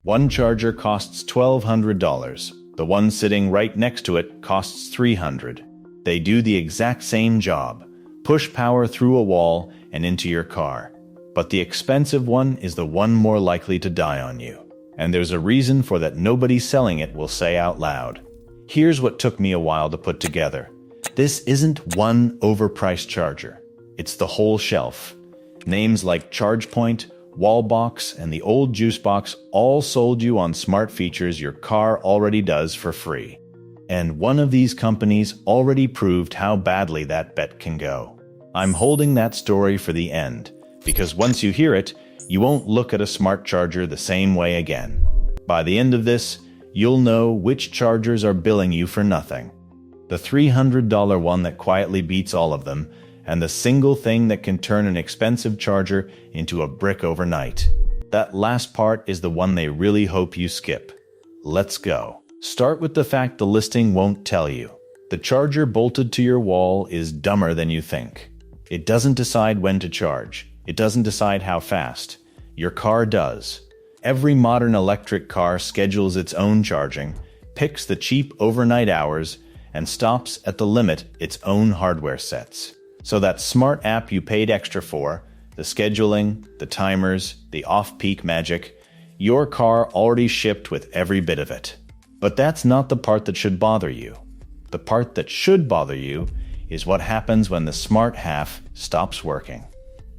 One charger costs $1,200. The one sitting right next to it costs $300. They do the exact same job. Push power through a wall and into your car. But the expensive one is the one more likely to die on you. And there's a reason for that nobody selling it will say out loud. Here's what took me a while to put together. This isn't one overpriced charger. It's the whole shelf. Names like ChargePoint, Wallbox, and the old juice box all sold you on smart features your car already does for free. And one of these companies already proved how badly that bet can go. I'm holding that story for the end, because once you hear it, you won't look at a smart charger the same way again. By the end of this, you'll know which chargers are billing you for nothing. The $300 one that quietly beats all of them, and the single thing that can turn an expensive charger into a brick overnight. That last part is the one they really hope you skip. Let's go. Start with the fact the listing won't tell you. The charger bolted to your wall is dumber than you think. It doesn't decide when to charge. It doesn't decide how fast. Your car does. Every modern electric car schedules its own charging, picks the cheap overnight hours, and stops at the limit its own hardware sets. So that smart app you paid extra for, the scheduling, the timers, the off-peak magic, your car already shipped with every bit of it. But that's not the part that should bother you. The part that should bother you is what happens when the smart half stops working.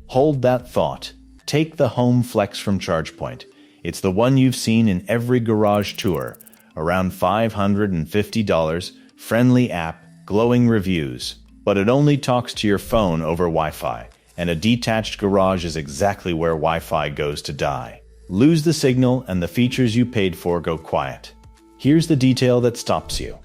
Hold that thought. Take the Home Flex from ChargePoint. It's the one you've seen in every garage tour. Around $550, friendly app, glowing reviews. But it only talks to your phone over Wi-Fi, and a detached garage is exactly where Wi-Fi goes to die. Lose the signal and the features you paid for go quiet. Here's the detail that stops you.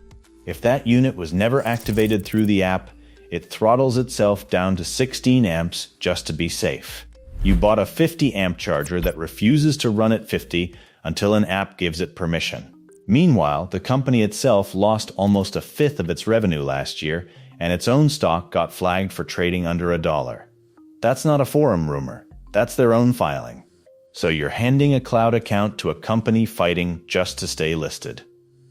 If that unit was never activated through the app, it throttles itself down to 16 amps just to be safe. You bought a 50 amp charger that refuses to run at 50 until an app gives it permission. Meanwhile, the company itself lost almost a fifth of its revenue last year, and its own stock got flagged for trading under $1. That's not a forum rumor. That's their own filing. So you're handing a cloud account to a company fighting just to stay listed.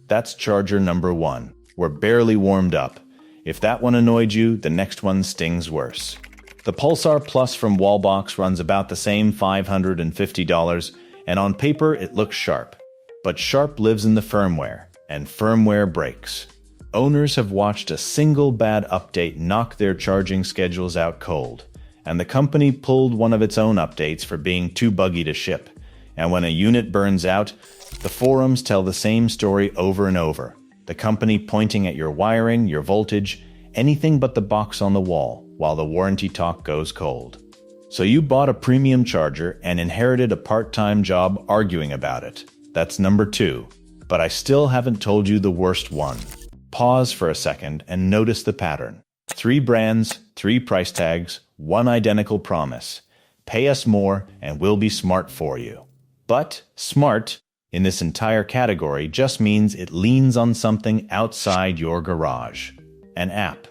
That's charger number one. We're barely warmed up. If that one annoyed you, the next one stings worse. The Pulsar Plus from Wallbox runs about the same $550, and on paper it looks sharp. But sharp lives in the firmware, and firmware breaks. Owners have watched a single bad update knock their charging schedules out cold, and the company pulled one of its own updates for being too buggy to ship. And when a unit burns out, the forums tell the same story over and over. The company pointing at your wiring, your voltage, anything but the box on the wall, while the warranty talk goes cold. So you bought a premium charger and inherited a part-time job arguing about it. That's number two. But I still haven't told you the worst one. Pause for a second and notice the pattern. 3 brands, 3 price tags, 1 identical promise. Pay us more and we'll be smart for you. But smart, in this entire category, just means it leans on something outside your garage. An app,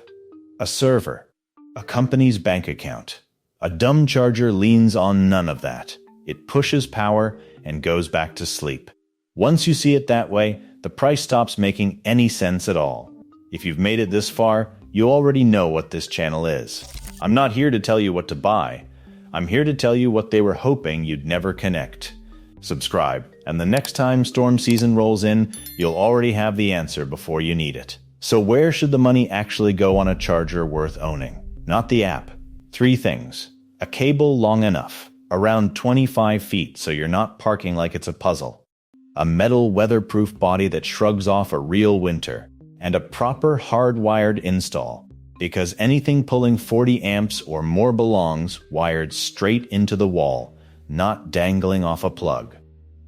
a server, a company's bank account. A dumb charger leans on none of that. It pushes power and goes back to sleep. Once you see it that way, the price stops making any sense at all. If you've made it this far, you already know what this channel is. I'm not here to tell you what to buy. I'm here to tell you what they were hoping you'd never connect. Subscribe, and the next time storm season rolls in, you'll already have the answer before you need it. So where should the money actually go on a charger worth owning? Not the app. 3 things. A cable long enough, around 25 feet so you're not parking like it's a puzzle. A metal weatherproof body that shrugs off a real winter. And a proper hardwired install. Because anything pulling 40 amps or more belongs wired straight into the wall, not dangling off a plug.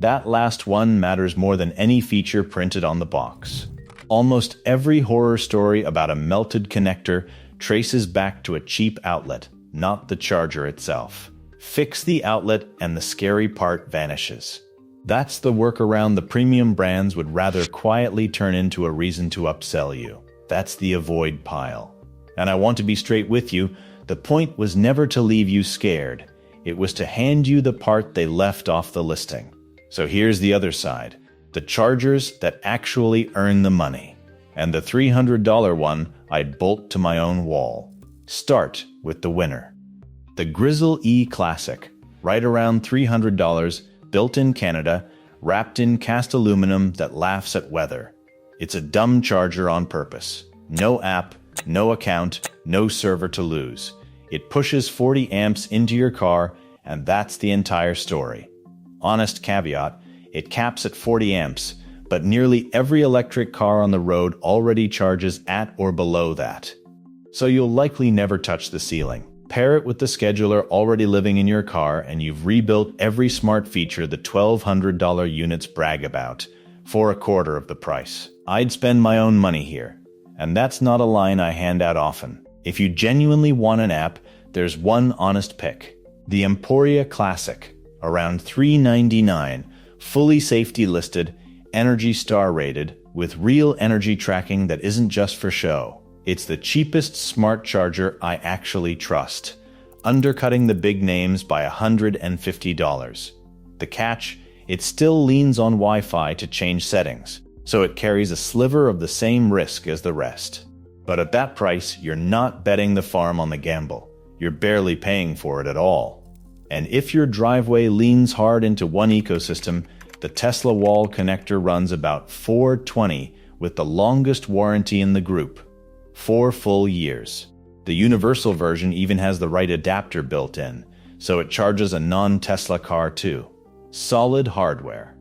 That last one matters more than any feature printed on the box. Almost every horror story about a melted connector traces back to a cheap outlet, not the charger itself. Fix the outlet and the scary part vanishes. That's the workaround the premium brands would rather quietly turn into a reason to upsell you. That's the avoid pile. And I want to be straight with you, the point was never to leave you scared. It was to hand you the part they left off the listing. So here's the other side. The chargers that actually earn the money. And the $300 one I'd bolt to my own wall. Start with the winner. The grizzl-e Classic, right around $300, built in Canada, wrapped in cast aluminum that laughs at weather. It's a dumb charger on purpose. No app, no account, no server to lose. It pushes 40 amps into your car, and that's the entire story. Honest caveat, it caps at 40 amps, but nearly every electric car on the road already charges at or below that. So you'll likely never touch the ceiling. Pair it with the scheduler already living in your car, and you've rebuilt every smart feature the $1,200 units brag about, for a quarter of the price. I'd spend my own money here, and that's not a line I hand out often. If you genuinely want an app, there's one honest pick. The Emporia Classic, around $399, fully safety listed, Energy Star rated, with real energy tracking that isn't just for show. It's the cheapest smart charger I actually trust, undercutting the big names by $150. The catch? It still leans on Wi-Fi to change settings, so it carries a sliver of the same risk as the rest. But at that price, you're not betting the farm on the gamble. You're barely paying for it at all. And if your driveway leans hard into one ecosystem, the Tesla wall connector runs about $420 with the longest warranty in the group. 4 full years. The universal version even has the right adapter built in, so it charges a non-Tesla car too. Solid hardware.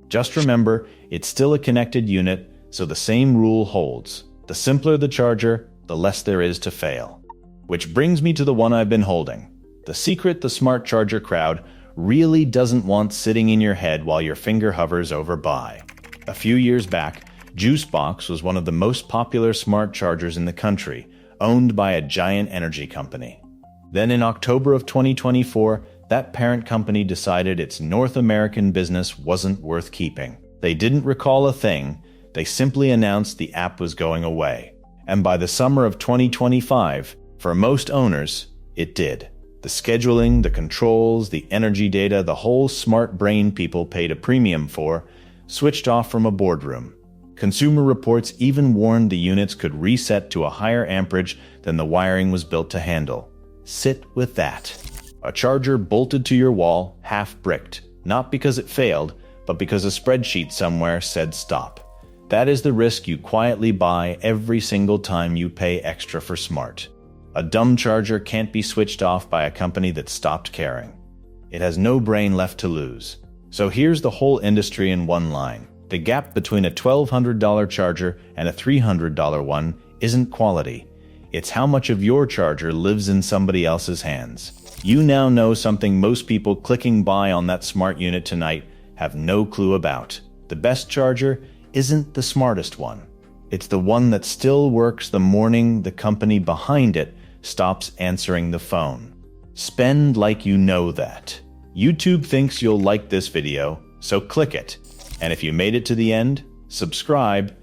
Just remember, it's still a connected unit, so the same rule holds. The simpler the charger, the less there is to fail. Which brings me to the one I've been holding. The secret the smart charger crowd really doesn't want sitting in your head while your finger hovers over buy. A few years back, Juicebox was one of the most popular smart chargers in the country, owned by a giant energy company. Then in October of 2024, that parent company decided its North American business wasn't worth keeping. They didn't recall a thing, they simply announced the app was going away. And by the summer of 2025, for most owners, it did. The scheduling, the controls, the energy data, the whole smart brain people paid a premium for, switched off from a boardroom. Consumer Reports even warned the units could reset to a higher amperage than the wiring was built to handle. Sit with that. A charger bolted to your wall, half-bricked, not because it failed, but because a spreadsheet somewhere said stop. That is the risk you quietly buy every single time you pay extra for smart. A dumb charger can't be switched off by a company that stopped caring. It has no brain left to lose. So here's the whole industry in one line. The gap between a $1,200 charger and a $300 one isn't quality. It's how much of your charger lives in somebody else's hands. You now know something most people clicking buy on that smart unit tonight have no clue about. The best charger isn't the smartest one. It's the one that still works the morning the company behind it stops answering the phone. Spend like you know that. YouTube thinks you'll like this video, so click it. And if you made it to the end, subscribe